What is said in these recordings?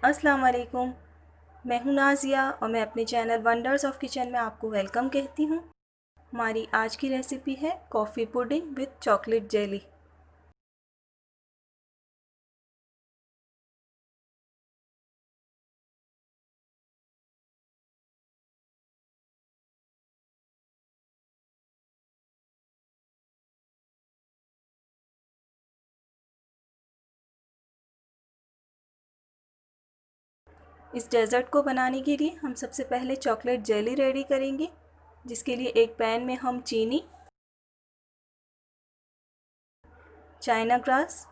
अस्सलाम वालेकुम। मैं हूं नाज़िया और मैं अपने चैनल वंडर्स ऑफ किचन में आपको वेलकम कहती हूं। हमारी आज की रेसिपी है coffee pudding with chocolate jelly. इस डेज़र्ट को बनाने के लिए हम सबसे पहले चॉकलेट जेली रेडी करेंगे, जिसके लिए एक पैन में हम चीनी, चाइना ग्रास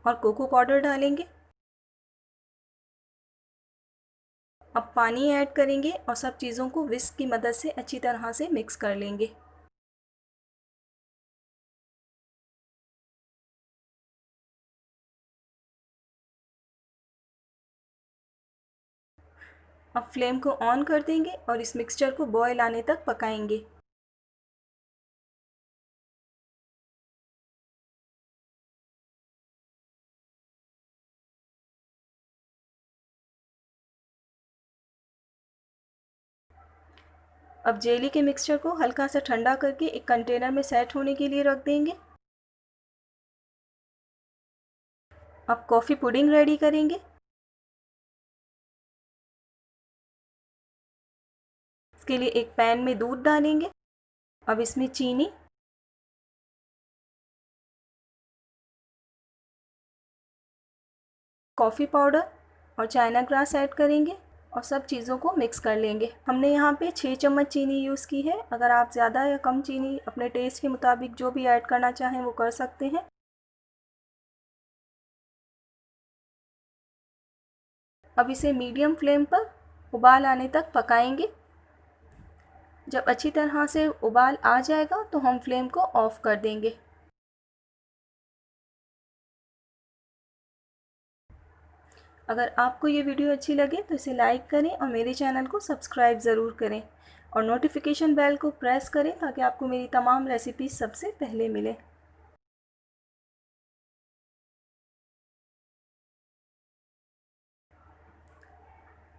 और कोको पाउडर डालेंगे। अब पानी ऐड करेंगे और सब चीज़ों को विस्क की मदद से अच्छी तरह से मिक्स कर लेंगे। अब फ्लेम को ऑन कर देंगे और इस मिक्सचर को बॉयल आने तक पकाएंगे। अब जेली के मिक्सचर को हल्का सा ठंडा करके एक कंटेनर में सेट होने के लिए रख देंगे। अब कॉफ़ी पुडिंग रेडी करेंगे। इसके लिए एक पैन में दूध डालेंगे। अब इसमें चीनी, कॉफ़ी पाउडर और चाइना ग्रास ऐड करेंगे और सब चीज़ों को मिक्स कर लेंगे। हमने यहाँ पे 6 चम्मच चीनी यूज़ की है। अगर आप ज़्यादा या कम चीनी अपने टेस्ट के मुताबिक जो भी ऐड करना चाहें वो कर सकते हैं। अब इसे मीडियम फ्लेम पर उबाल आने तक पकाएंगे। जब अच्छी तरह से उबाल आ जाएगा तो हम फ्लेम को ऑफ़ कर देंगे। अगर आपको ये वीडियो अच्छी लगे तो इसे लाइक करें और मेरे चैनल को सब्सक्राइब ज़रूर करें और नोटिफिकेशन बेल को प्रेस करें ताकि आपको मेरी तमाम रेसिपीज़ सबसे पहले मिले।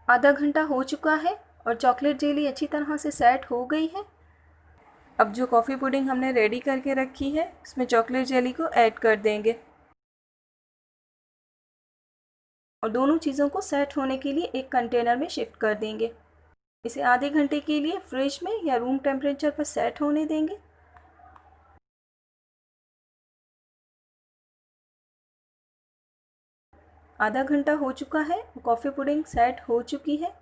आधा घंटा हो चुका है और चॉकलेट जेली अच्छी तरह से सेट हो गई है। अब जो कॉफ़ी पुडिंग हमने रेडी करके रखी है उसमें चॉकलेट जेली को ऐड कर देंगे और दोनों चीज़ों को सेट होने के लिए एक कंटेनर में शिफ्ट कर देंगे। इसे आधे घंटे के लिए फ्रिज में या रूम टेम्परेचर पर सेट होने देंगे। आधा घंटा हो चुका है, कॉफ़ी पुडिंग सेट हो चुकी है।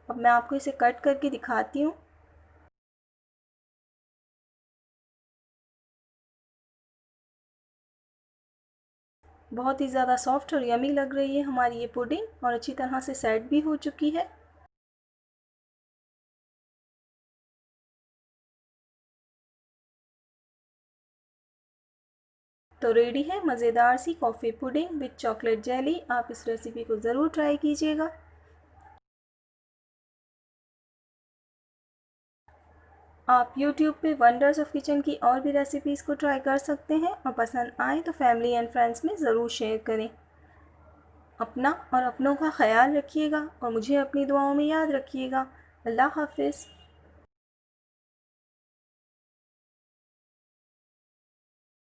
अब मैं आपको इसे कट करके दिखाती हूँ। बहुत ही ज़्यादा सॉफ्ट और यमी लग रही है हमारी ये पुडिंग और अच्छी तरह से सेट भी हो चुकी है। तो रेडी है मज़ेदार सी coffee pudding with chocolate jelly. आप इस रेसिपी को ज़रूर ट्राई कीजिएगा। आप YouTube पे वंडर्स ऑफ किचन की और भी रेसिपीज़ को ट्राई कर सकते हैं और पसंद आए तो फैमिली एंड फ्रेंड्स में ज़रूर शेयर करें। अपना और अपनों का ख्याल रखिएगा और मुझे अपनी दुआओं में याद रखिएगा। अल्लाह हाफ़िज़।